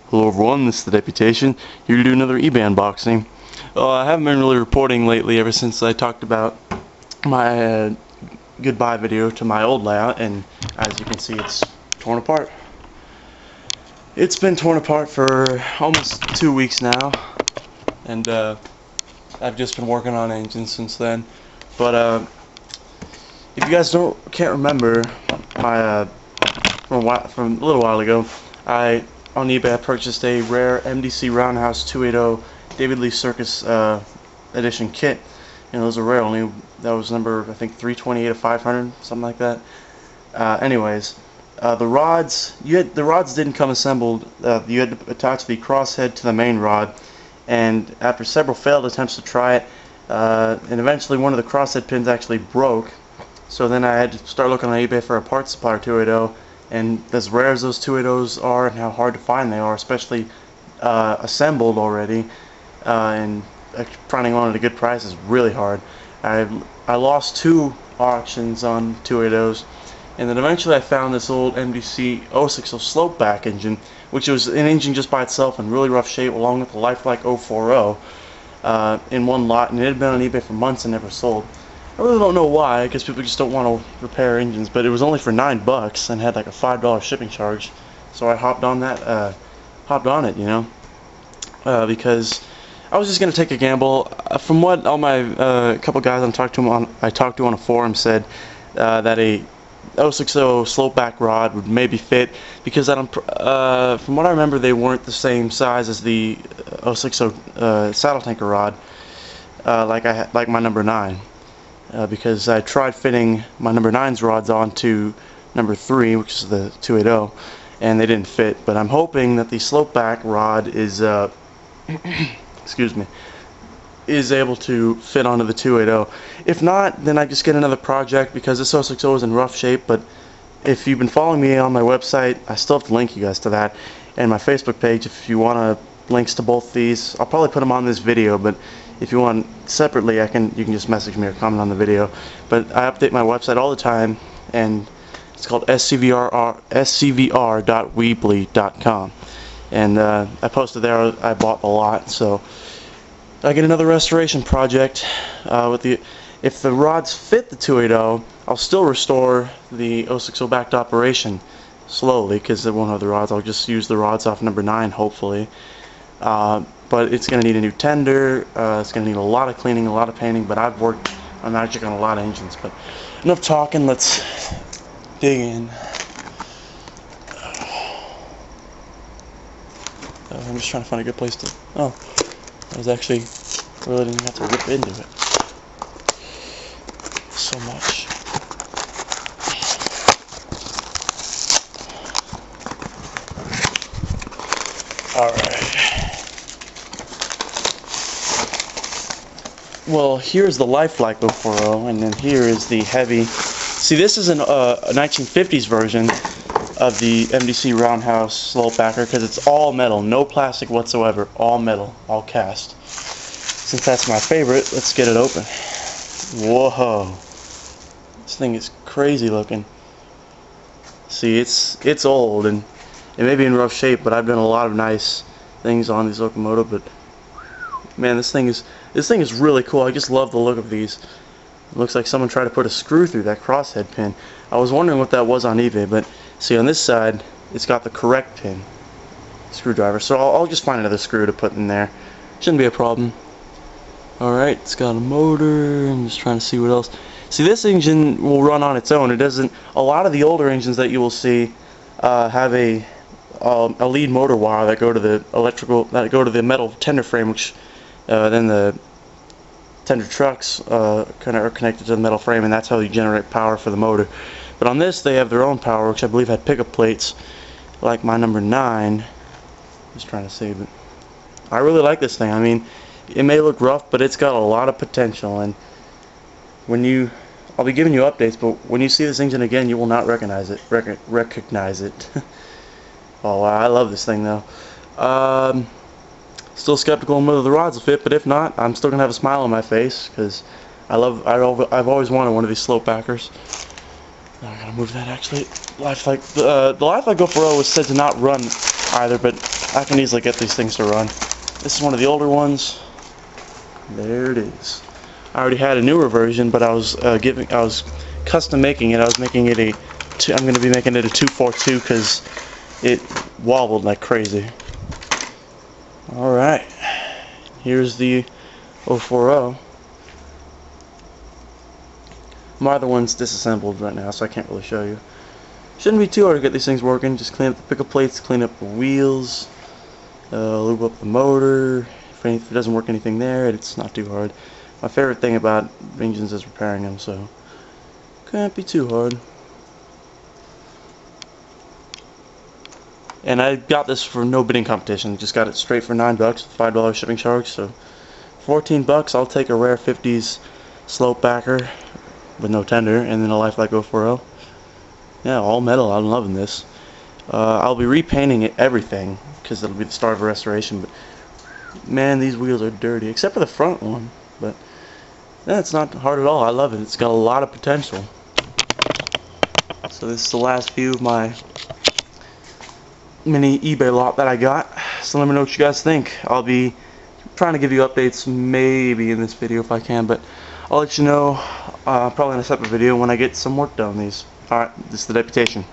Hello everyone, this is the Deputation, here to do another eBay unboxing. I haven't been really reporting lately ever since I talked about my goodbye video to my old layout, and as you can see it's torn apart. It's been torn apart for almost 2 weeks now, and I've just been working on engines since then. But if you guys can't remember, from a little while ago, on eBay I purchased a rare MDC Roundhouse 280 David Lee Circus edition kit. You know, it was a rare, only that was number I think 328 of 500, something like that. The rods didn't come assembled. You had to attach the crosshead to the main rod, and after several failed attempts to try it, and eventually one of the crosshead pins actually broke. So then I had to start looking on eBay for a parts supplier 280. And as rare as those 280s are and how hard to find they are, especially assembled already, and finding one at a good price is really hard. I lost 2 auctions on 280s, and then eventually I found this old MDC 060 slope back engine, which was an engine just by itself in really rough shape, along with the Lifelike 040 in one lot, and it had been on eBay for months and never sold. I really don't know why. I guess people just don't want to repair engines, but it was only for $9 and had like a $5 shipping charge, so I hopped on it, you know, because I was just gonna take a gamble. From what all my couple guys I talked to on a forum said, that a 060 slope back rod would maybe fit, because from what I remember, they weren't the same size as the 060 saddle tanker rod, like my number 9. Because I tried fitting my number 9's rods onto number 3, which is the 280, and they didn't fit. But I'm hoping that the slope back rod is excuse me, is able to fit onto the 280. If not, then I just get another project, because this 060 is in rough shape. But if you've been following me on my website, I still have to link you guys to that, and my Facebook page. If you want links to both these, I'll probably put them on this video, but if you want separately, you can just message me or comment on the video. But I update my website all the time, and it's called scvr.weebly.com, and I posted there I bought the lot, so I get another restoration project. If the rods fit the 280, I'll still restore the 060 back to operation slowly, because it won't have the rods. I'll just use the rods off number 9, hopefully. But it's going to need a new tender, it's going to need a lot of cleaning, a lot of painting, but I've worked on magic on a lot of engines. But enough talking, let's dig in. I'm just trying to find a good place to... Oh, I was actually... really didn't have to rip into it so much. Alright. Well, here's the Lifelike 040, and then here is the heavy. See, this is a 1950s version of the MDC Roundhouse slope backer, because it's all metal, no plastic whatsoever, all metal, all cast. Since that's my favorite, let's get it open. Whoa, this thing is crazy looking. See, it's old, and it may be in rough shape, but I've done a lot of nice things on these locomotive. But man, this thing is really cool. I just love the look of these. It looks like someone tried to put a screw through that crosshead pin. I was wondering what that was on eBay, but see, on this side it's got the correct pin screwdriver, so I'll just find another screw to put in there. Shouldn't be a problem. Alright, it's got a motor. I'm just trying to see what else. See, this engine will run on its own. It doesn't. A lot of the older engines that you will see have a lead motor wire that go to the metal tender frame, which then the tender trucks kind of are connected to the metal frame, and that's how you generate power for the motor. But on this, they have their own power, which I believe had pickup plates, like my number 9. Just trying to see, but I really like this thing. I mean, it may look rough, but it's got a lot of potential, and I'll be giving you updates, but when you see this engine again, you will not recognize it. Oh, I love this thing though. Still skeptical on whether the rods will fit, but if not, I'm still gonna have a smile on my face, because I've always wanted one of these slope backers. Now I gotta move that actually. The Lifelike 040 was said to not run either, but I can easily get these things to run. This is one of the older ones. There it is. I already had a newer version, but I was custom making it. I was making it I'm going to be making it a 242 because it wobbled like crazy. All right, here's the 040. My other one's disassembled right now, so I can't really show you. Shouldn't be too hard to get these things working. Just clean up the pickle plates, clean up the wheels, lube up the motor. If it doesn't work anything there, it's not too hard. My favorite thing about engines is repairing them, so can't be too hard. And I got this for no bidding competition. Just got it straight for $9 with $5 shipping charge. So $14, I'll take a rare 50s slope backer with no tender, and then a lifelike 040. Yeah, all metal. I'm loving this. I'll be repainting it, everything, because it'll be the start of a restoration. But man, these wheels are dirty, except for the front one. But yeah, it's not hard at all. I love it. It's got a lot of potential. So this is the last view of my mini eBay lot that I got. So let me know what you guys think. I'll be trying to give you updates maybe in this video if I can, but I'll let you know probably in a separate video when I get some work done on these. Alright, this is the Deputation.